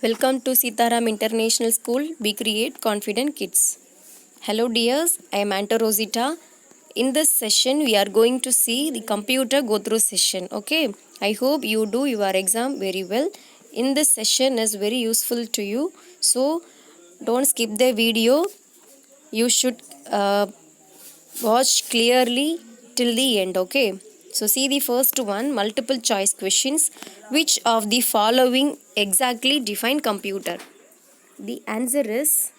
Welcome to Sitaram International School. We create confident kids. Hello, dears. I am Anta Rosita. In this session, we are going to see the computer go through session. Okay. I hope you do your exam very well. In this session is very useful to you. So don't skip the video. You should watch clearly till the end. Okay. So see the first one, multiple choice questions. Which of the following exactly define computer? The answer is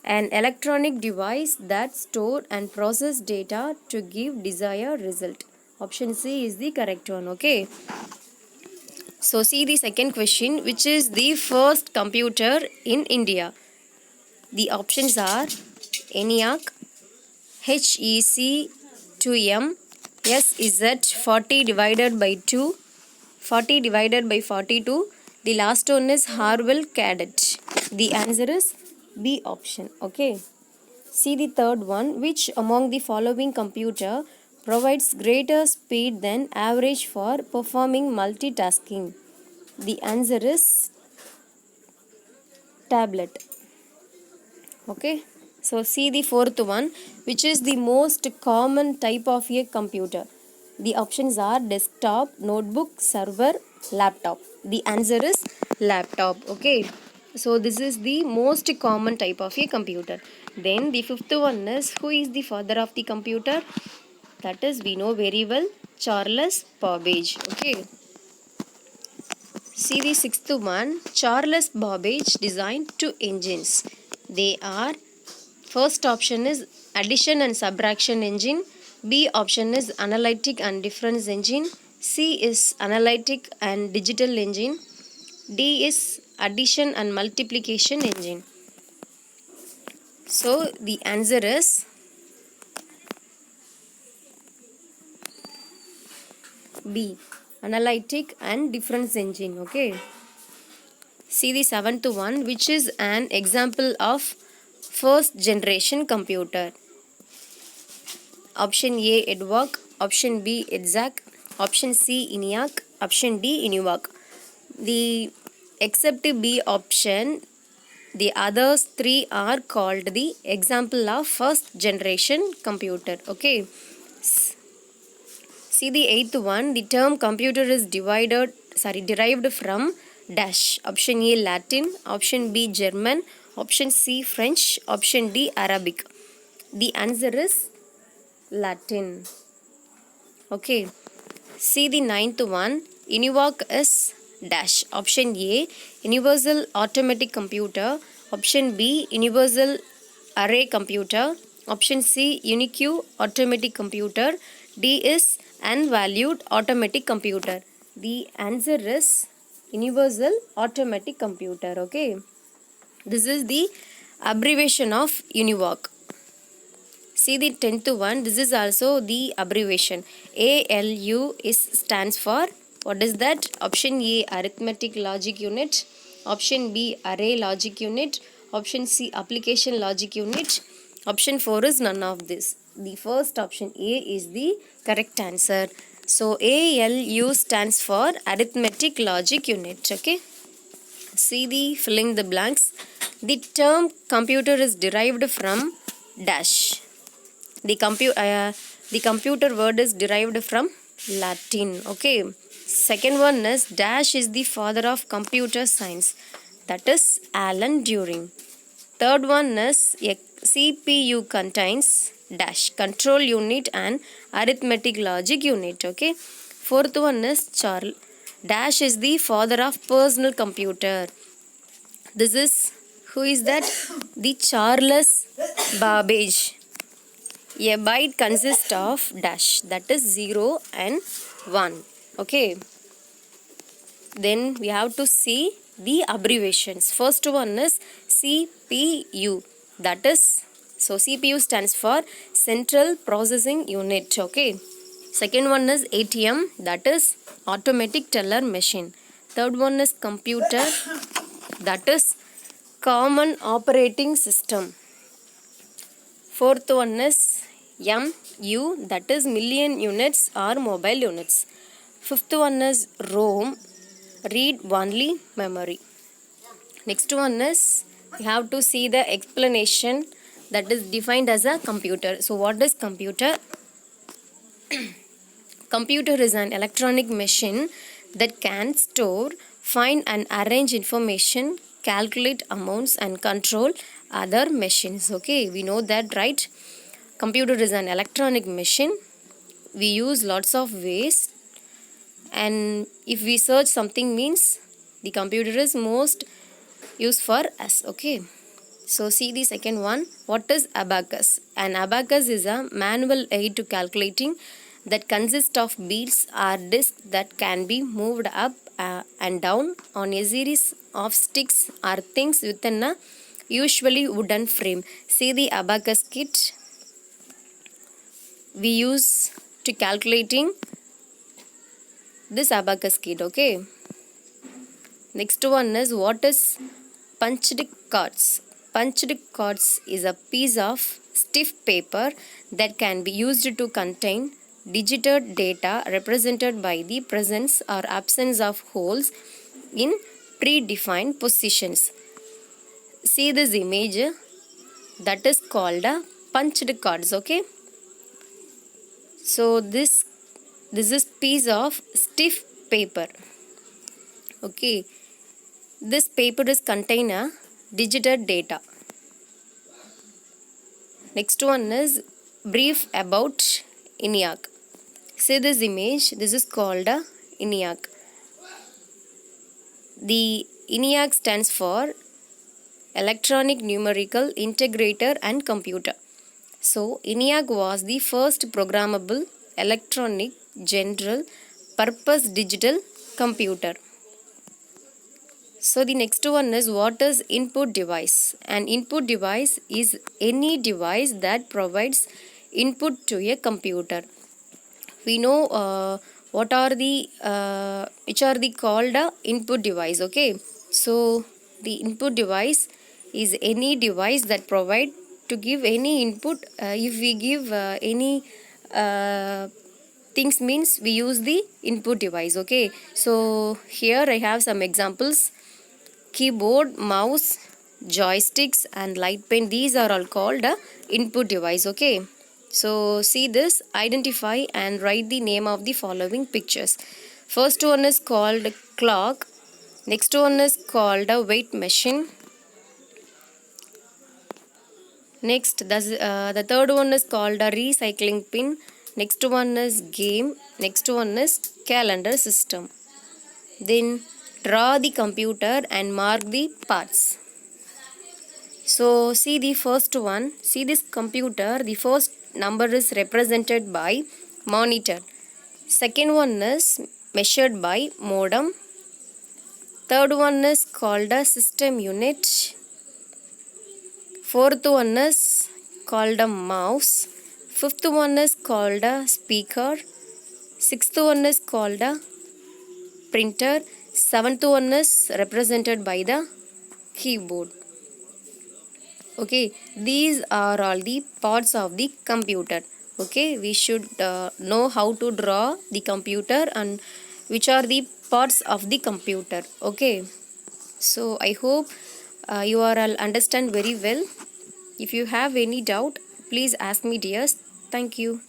an electronic device that store and process data to give desired result. Option C is the correct one. Okay. So see the second question, which is the first computer in India? The options are ENIAC, HEC2M, SZ 40 divided by 2, 40 divided by 42. The last one is Harwell Cadet. The answer is B option. Okay. See the third one. Which among the following computer provides greater speed than average for performing multitasking? The answer is tablet. Okay. So see the fourth one. Which is the most common type of a computer? The options are desktop, notebook, server, laptop. The answer is laptop. Okay. So this is the most common type of a computer. Then the fifth one is, who is the father of the computer? That is, we know very well, Charles Babbage. Okay. See the sixth one, Charles Babbage designed two engines. They are, first option is addition and subtraction engine. B option is analytic and difference engine. C is analytic and digital engine. D is addition and multiplication engine. So the answer is B, analytic and difference engine. Okay. See the seventh one, which is an example of first generation computer. Option A, EDVAC. Option B, EDZAC. Option C, ENIAC. Option D, ENUVAC. The except B option, the others three are called the example of first generation computer. Okay. See the eighth one, the term computer is derived from dash. Option A, Latin. Option B, German. Option C, French. Option D, Arabic. The answer is Latin. Okay. See the ninth one. UNIVAC is dash. Option A, Universal Automatic Computer. Option B, Universal Array Computer. Option C, UNIQ Automatic Computer. D is Unvalued Automatic Computer. The answer is Universal Automatic Computer. Okay. This is the abbreviation of UNIVAC. See the 10th one. This is also the abbreviation. ALU stands for, what is that? Option A, Arithmetic Logic Unit. Option B, Array Logic Unit. Option C, Application Logic Unit. Option 4 is none of this. The first option A is the correct answer. So ALU stands for Arithmetic Logic Unit. Okay. See the filling the blanks. The term computer is derived from dash. The computer word is derived from Latin. Okay. Second one is dash is the father of computer science. That is Alan Turing. Third one is a CPU contains dash control unit and arithmetic logic unit. Okay. Fourth one is Charles. Dash is the father of personal computer. This is, who is that? The Charles Babbage. A byte consists of dash, that is 0 and 1. Okay. Then we have to see the abbreviations. First one is CPU. That is, so CPU stands for Central Processing Unit. Okay. Second one is ATM. That is Automatic Teller Machine. Third one is computer. That is Common Operating System. Fourth one is MU, that is million units or mobile units. Fifth one is ROM, read only memory. Next one is you have to see the explanation that is defined as a computer. So what is computer? Computer is an electronic machine that can store, find and arrange information, calculate amounts and control other machines. Okay, we know that, right? Computer is an electronic machine. We use lots of ways, and if we search something means the computer is most used for us. Okay, so see the second one. What is abacus? An abacus is a manual aid to calculating that consists of beads or discs that can be moved up and down on a series of sticks or things within a usually wooden frame. See the abacus kit we use to calculating this abacus kit. Okay, next one is what is punched cards. Punched cards is a piece of stiff paper that can be used to contain digital data represented by the presence or absence of holes in predefined positions. See this image, that is called a punched cards. Okay, so this is piece of stiff paper. Okay, this paper is contain a digital data. Next one is brief about ENIAC. See this image, this is called a ENIAC. The ENIAC stands for Electronic Numerical Integrator and Computer. So ENIAC was the first programmable electronic general purpose digital computer. So the next one is what is input device? An input device is any device that provides input to a computer. We know what are the which are the called input device. Okay, so the input device is any device that provide to give any input. If we give any things means we use the input device. Okay, so here I have some examples. Keyboard, mouse, joysticks and light pen, these are all called input device. Okay, so see this, identify and write the name of the following pictures. First one is called clock, next one is called a weight machine, next the third one is called a recycling pin, next one is game, next one is calendar system. Then draw the computer and mark the parts. So see the first one, see this computer, the first number is represented by monitor, second one is measured by modem, third one is called a system unit, fourth one is called a mouse, fifth one is called a speaker, sixth one is called a printer, seventh one is represented by the keyboard. Okay, these are all the parts of the computer. Okay, we should know how to draw the computer and which are the parts of the computer. Okay, so I hope you are all understand very well. If you have any doubt, please ask me, dears. Thank you.